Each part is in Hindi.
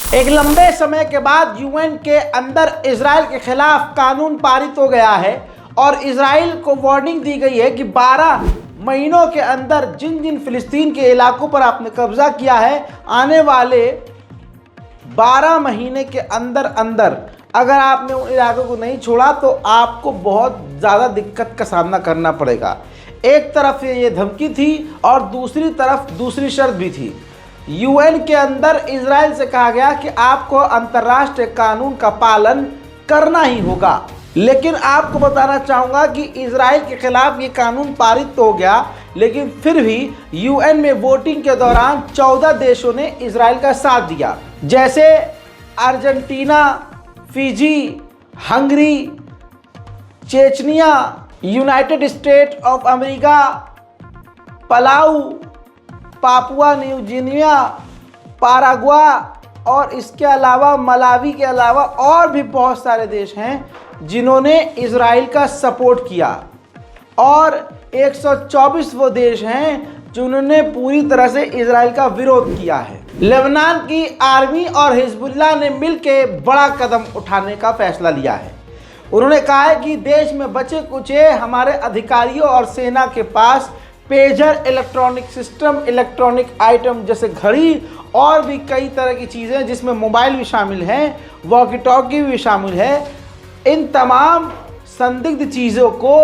एक लंबे समय के बाद यूएन के अंदर इजराइल के खिलाफ कानून पारित हो गया है और इजराइल को वार्निंग दी गई है कि 12 महीनों के अंदर जिन जिन फिलिस्तीन के इलाकों पर आपने कब्जा किया है, आने वाले 12 महीने के अंदर अंदर अगर आपने उन इलाकों को नहीं छोड़ा तो आपको बहुत ज़्यादा दिक्कत का सामना करना पड़ेगा। एक तरफ ये धमकी थी और दूसरी तरफ दूसरी शर्त भी थी। यूएन के अंदर इजराइल से कहा गया कि आपको अंतर्राष्ट्रीय कानून का पालन करना ही होगा। लेकिन आपको बताना चाहूँगा कि इजराइल के खिलाफ ये कानून पारित तो हो गया, लेकिन फिर भी यूएन में वोटिंग के दौरान 14 देशों ने इजराइल का साथ दिया, जैसे Argentina, Fiji, Hungary, Chechnya, United State of America, Palau, Papua New Guinea, Paraguay और इसके अलावा मलावी के अलावा और भी बहुत सारे देश हैं जिन्होंने इजराइल का सपोर्ट किया और 124 वो देश हैं जिन्होंने पूरी तरह से इजराइल का विरोध किया है। लेबनान की आर्मी और हिजबुल्लाह ने मिलकर बड़ा कदम उठाने का फैसला लिया है। उन्होंने कहा है कि देश में बचे कुचे हमारे अधिकारियों और सेना के पास pager, electronic system, electronic item जैसे घड़ी और भी कई तरह की चीज़ें जिसमें मोबाइल भी शामिल हैं, वॉकी टॉकी भी शामिल है, इन तमाम संदिग्ध चीज़ों को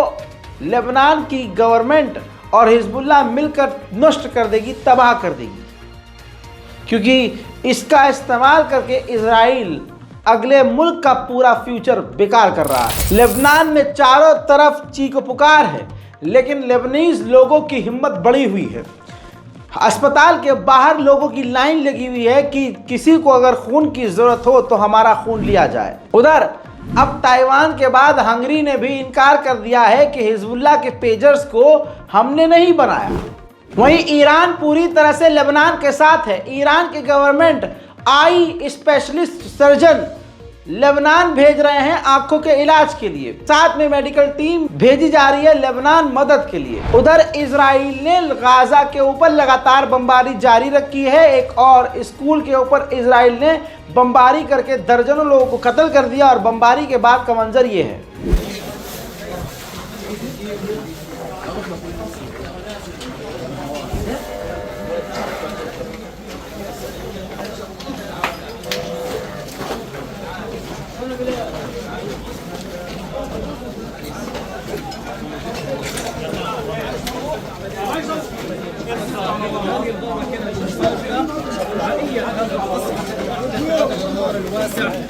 लेबनान की गवर्नमेंट और हिजबुल्लाह मिलकर नष्ट कर देगी, तबाह कर देगी, क्योंकि इसका इस्तेमाल करके इजराइल अगले मुल्क का पूरा फ्यूचर बेकार कर रहा है। लेबनान में चारों तरफ चीख पुकार है, लेकिन लेबनीज लोगों की हिम्मत बढ़ी हुई है। अस्पताल के बाहर लोगों की लाइन लगी हुई है कि किसी को अगर खून की ज़रूरत हो तो हमारा खून लिया जाए। उधर अब ताइवान के बाद हंगरी ने भी इनकार कर दिया है कि हिजबुल्लाह के पेजर्स को हमने नहीं बनाया। वहीं ईरान पूरी तरह से लेबनान के साथ है। ईरान की government eye specialist surgeon Lebanon भेज रहे हैं आंखों के इलाज के लिए, साथ में मेडिकल टीम भेजी जा रही है लेबनान मदद के लिए। उधर इजराइल ने गाजा के ऊपर लगातार बमबारी जारी रखी है। एक और स्कूल के ऊपर इजराइल ने बमबारी करके दर्जनों लोगों को कत्ल कर दिया और बमबारी के बाद का मंजर ये है।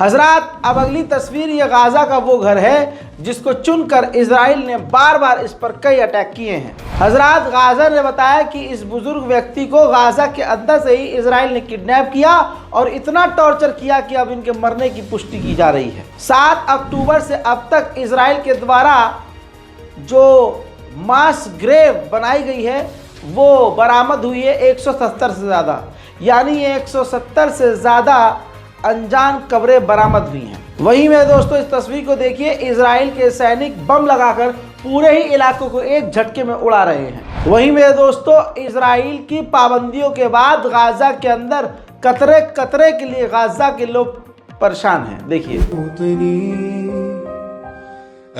हजरात, अब अगली तस्वीर ये गाजा का वो घर है जिसको चुनकर इजराइल ने बार बार इस पर कई अटैक किए हैं। हजरात, गाजा ने बताया कि इस बुजुर्ग व्यक्ति को गाजा के अंदर से ही इजराइल ने किडनैप किया और इतना टॉर्चर किया कि अब इनके मरने की पुष्टि की जा रही है। 7 अक्टूबर से अब तक इजराइल के द्वारा जो मास ग्रेव बनाई गई है वो बरामद हुई है 170 से ज़्यादा, यानी 170 से ज़्यादा अनजान कब्रें बरामद हुई हैं। वहीं में दोस्तों इस तस्वीर को देखिए, इजराइल के सैनिक बम लगाकर पूरे ही इलाकों को एक झटके में उड़ा रहे हैं। वहीं में दोस्तों इजराइल की पाबंदियों के बाद गाजा के अंदर कतरे कतरे के लिए गाजा के लोग परेशान हैं। देखिए,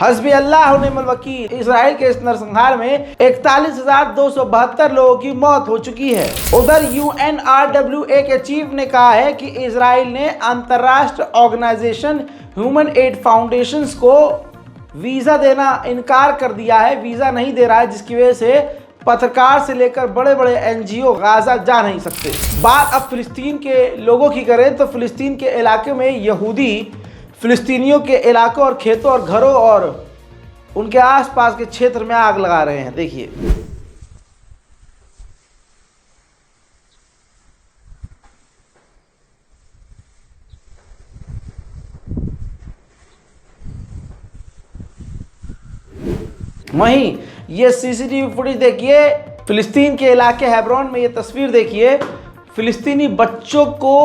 हस्बी अल्लाह व निअमल वकील। इजराइल के इस नरसंहार में 41,272 लोगों की मौत हो चुकी है। उधर UNRWA के चीफ ने कहा है कि इजराइल ने अंतर्राष्ट्रीय ऑर्गेनाइजेशन ह्यूमन एड फाउंडेशन को वीज़ा देना इनकार कर दिया है, वीज़ा नहीं दे रहा है, जिसकी वजह से पत्रकार से लेकर बड़े बड़े NGO गाजा जा नहीं सकते। बात अब फिलिस्तीन के लोगों की करें तो फिलिस्तीन के इलाके में यहूदी फिलिस्तीनियों के इलाकों और खेतों और घरों और उनके आसपास के क्षेत्र में आग लगा रहे हैं। देखिए, वहीं ये CCTV फुटेज देखिए, फिलिस्तीन के इलाके हेब्रोन में ये तस्वीर देखिए, फिलिस्तीनी बच्चों को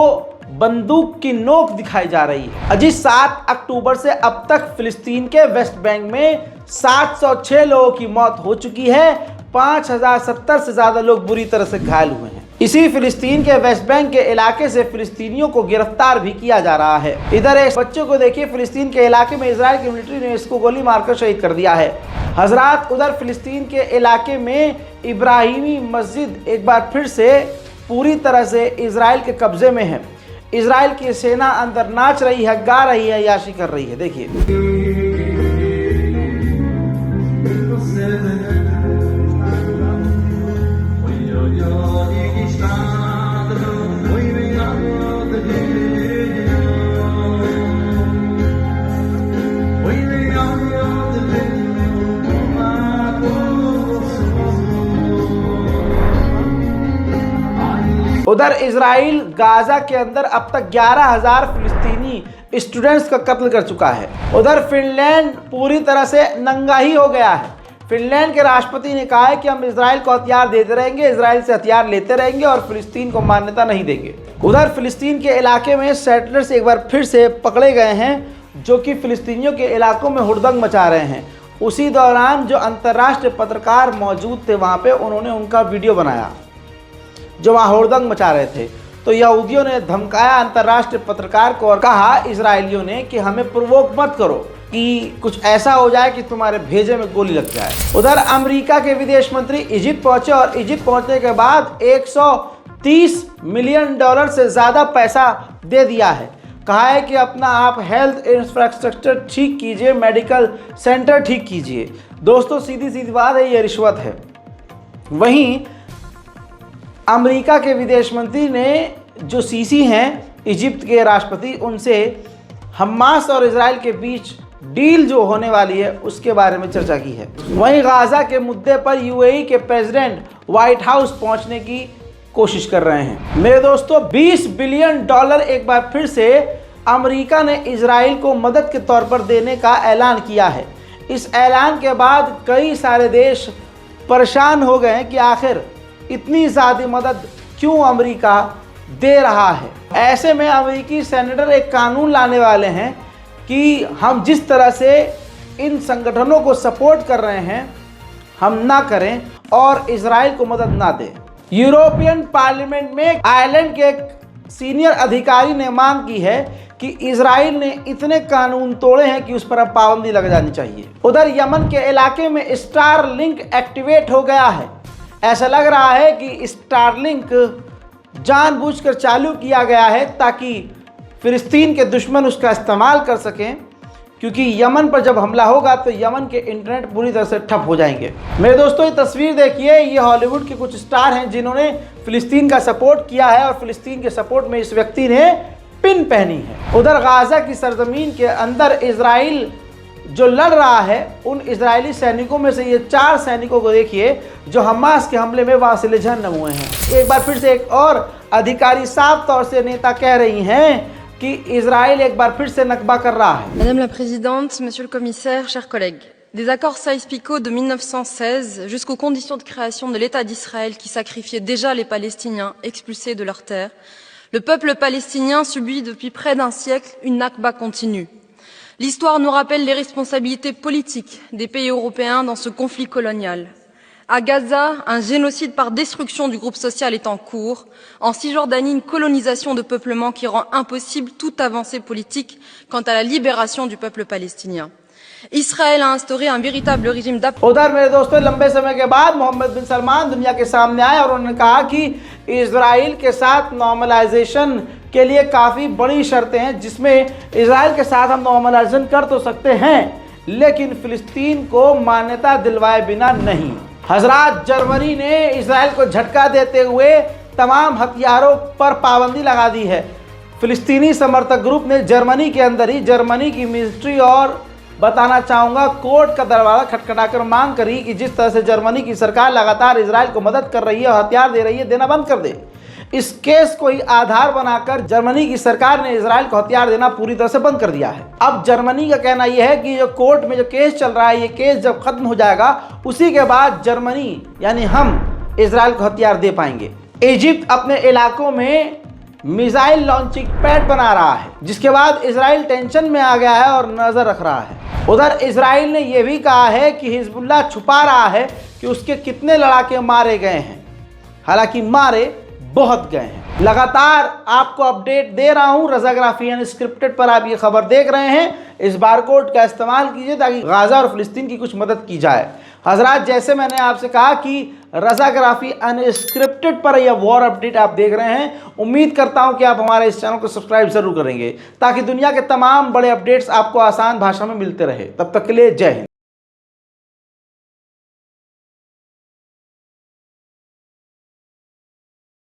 बंदूक की नोक दिखाई जा रही है। अजी 7 अक्टूबर से अब तक फिलिस्तीन के वेस्ट बैंक में 706 लोगों की मौत हो चुकी है, 5070 से ज्यादा लोग बुरी तरह से घायल हुए हैं। इसी फिलिस्तीन के वेस्ट बैंक के इलाके से फिलिस्तीनियों को गिरफ्तार भी किया जा रहा है। इधर एक बच्चे को देखिए, फिलिस्तीन के इलाके में इजराइल की मिलिट्री ने इसको गोली मारकर शहीद कर दिया है। हजरात, उधर फिलिस्तीन के इलाके में इब्राहिमी मस्जिद एक बार फिर से पूरी तरह से इजराइल के कब्जे में है। इजराइल की सेना अंदर नाच रही है, गा रही है, याशी कर रही है। देखिए उधर इजराइल गाजा के अंदर अब तक 11,000 फिलिस्तीनी स्टूडेंट्स का कत्ल कर चुका है। उधर फिनलैंड पूरी तरह से नंगा ही हो गया है। फिनलैंड के राष्ट्रपति ने कहा है कि हम इजराइल को हथियार देते रहेंगे, इजराइल से हथियार लेते रहेंगे और फिलिस्तीन को मान्यता नहीं देंगे। उधर फिलिस्तीन के इलाके में सेटलर्स एक बार फिर से पकड़े गए हैं, जो कि फिलिस्तीनियों के इलाकों में हुड़दंग मचा रहे हैं। उसी दौरान जो अंतर्राष्ट्रीय पत्रकार मौजूद थे वहाँ पे, उन्होंने उनका वीडियो बनाया जो वहाँ हुड़दंग मचा रहे थे। तो यहूदियों ने धमकाया अंतर्राष्ट्रीय पत्रकार को और कहा इजरायलियों ने कि हमें प्रोवोक मत करो कि कुछ ऐसा हो जाए कि तुम्हारे भेजे में गोली लग जाए। उधर अमेरिका के विदेश मंत्री इजिप्ट पहुंचे और इजिप्ट पहुंचने के बाद $130 मिलियन से ज़्यादा पैसा दे दिया है। कहा है कि अपना आप हेल्थ इंफ्रास्ट्रक्चर ठीक कीजिए, मेडिकल सेंटर ठीक कीजिए। दोस्तों सीधी सीधी बात है, ये रिश्वत है। वहीं अमेरिका के विदेश मंत्री ने जो सीसी हैं इजिप्ट के राष्ट्रपति, उनसे हमास और इजराइल के बीच डील जो होने वाली है उसके बारे में चर्चा की है। वहीं गाजा के मुद्दे पर यूएई के प्रेसिडेंट व्हाइट हाउस पहुंचने की कोशिश कर रहे हैं। मेरे दोस्तों $20 बिलियन एक बार फिर से अमेरिका ने इजराइल को मदद के तौर पर देने का ऐलान किया है। इस ऐलान के बाद कई सारे देश परेशान हो गए हैं कि आखिर इतनी ज़्यादा मदद क्यों अमेरिका दे रहा है। ऐसे में अमेरिकी सेनेटर एक कानून लाने वाले हैं कि हम जिस तरह से इन संगठनों को सपोर्ट कर रहे हैं हम ना करें और इजराइल को मदद ना दें। यूरोपियन पार्लियामेंट में आयरलैंड के एक सीनियर अधिकारी ने मांग की है कि इजराइल ने इतने कानून तोड़े हैं कि उस पर अब पाबंदी लग जानी चाहिए। उधर यमन के इलाके में स्टारलिंक एक्टिवेट हो गया है। ऐसा लग रहा है कि स्टारलिंक जानबूझकर चालू किया गया है ताकि फिलिस्तीन के दुश्मन उसका इस्तेमाल कर सकें, क्योंकि यमन पर जब हमला होगा तो यमन के इंटरनेट पूरी तरह से ठप हो जाएंगे। मेरे दोस्तों ये तस्वीर देखिए, ये हॉलीवुड के कुछ स्टार हैं जिन्होंने फिलिस्तीन का सपोर्ट किया है और फिलिस्तीन के सपोर्ट में इस व्यक्ति ने पिन पहनी है। उधर गाजा की सरजमीन के अंदर इजराइल जो लड़ रहा है, उन इजरायली सैनिकों में से ये 4 सैनिकों को देखिए जो हमास के हमले में वहां से जहन्नम हुए हैं। एक बार फिर से एक और अधिकारी साफ तौर से नेता कह रही हैं कि इजराइल एक बार फिर से नकबा कर रहा है। Madame la Présidente, Monsieur le Commissaire, chers collègues, des accords Sykes-Picot de 1916 jusqu'aux conditions de création de l'État d'Israël qui sacrifiaient déjà les Palestiniens expulsés de leurs terres, le peuple palestinien subit depuis près d'un siècle une Nakba continue. L'histoire nous rappelle les responsabilités politiques des pays européens dans ce conflit colonial. À Gaza, un génocide par destruction du groupe social est en cours. En Cisjordanie, une colonisation de peuplement qui rend impossible toute avancée politique quant à la libération du peuple palestinien. Israël a instauré un véritable régime d'apartheid. उधर मेरे दोस्तों लंबे समय के बाद मोहम्मद बिन सलमान दुनिया के सामने आए और उन्होंने कहा कि इजराइल के साथ नॉर्मलाइजेशन के लिए काफ़ी बड़ी शर्तें हैं, जिसमें इजराइल के साथ हम नॉर्मलाइजेशन कर तो सकते हैं लेकिन फिलिस्तीन को मान्यता दिलवाए बिना नहीं। हजरात, जर्मनी ने इजराइल को झटका देते हुए तमाम हथियारों पर पाबंदी लगा दी है। फिलिस्तीनी समर्थक ग्रुप ने जर्मनी के अंदर ही जर्मनी की मिलिट्री और बताना चाहूँगा कोर्ट का दरवाज़ा खटखटाकर मांग करी कि जिस तरह से जर्मनी की सरकार लगातार इजराइल को मदद कर रही है और हथियार दे रही है, देना बंद कर दे। इस केस को ही आधार बनाकर जर्मनी की सरकार ने इजराइल को हथियार देना पूरी तरह से बंद कर दिया है। अब जर्मनी का कहना यह है कि जो कोर्ट में जो केस चल रहा है, ये केस जब खत्म हो जाएगा उसी के बाद जर्मनी यानी हम इजराइल को हथियार दे पाएंगे। इजिप्ट अपने इलाकों में मिसाइल लॉन्चिंग पैड बना रहा है, जिसके बाद इजराइल टेंशन में आ गया है और नजर रख रहा है। उधर इजराइल ने यह भी कहा है कि हिजबुल्लाह छुपा रहा है कि उसके कितने लड़ाके मारे गए हैं, हालांकि मारे बहुत गए हैं। लगातार आपको अपडेट दे रहा हूं, रज़ाग्राफी अनस्क्रिप्टेड पर आप ये खबर देख रहे हैं। इस बारकोड का इस्तेमाल कीजिए ताकि गाज़ा और फिलिस्तीन की कुछ मदद की जाए। हजरात, जैसे मैंने आपसे कहा कि रज़ाग्राफी अनस्क्रिप्टेड पर यह वॉर अपडेट आप देख रहे हैं। उम्मीद करता हूं कि आप हमारे इस चैनल को सब्सक्राइब जरूर करेंगे ताकि दुनिया के तमाम बड़े अपडेट्स आपको आसान भाषा में मिलते रहे। तब तक के लिए जय हिंद।